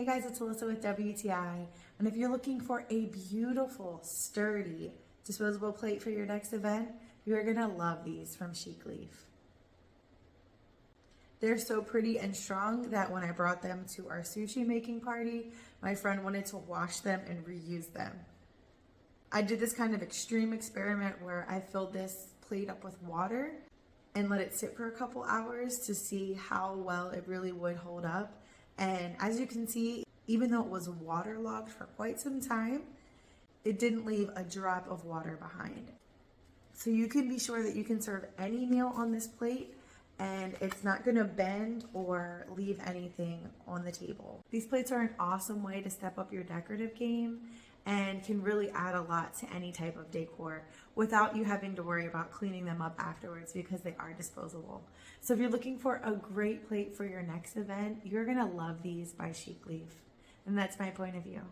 Hey guys, it's Alyssa with WTI, and if you're looking for a beautiful, sturdy, disposable plate for your next event, you're gonna love these from Chic Leaf. They're so pretty and strong that when I brought them to our sushi making party, my friend wanted to wash them and reuse them. I did this kind of extreme experiment where I filled this plate up with water and let it sit for a couple hours to see how well it really would hold up. And as you can see, even though it was waterlogged for quite some time, it didn't leave a drop of water behind. So you can be sure that you can serve any meal on this plate and it's not gonna bend or leave anything on the table. These plates are an awesome way to step up your decorative game and can really add a lot to any type of decor without you having to worry about cleaning them up afterwards because they are disposable. So if you're looking for a great plate for your next event, you're gonna love these by Chic Leaf. And that's my point of view.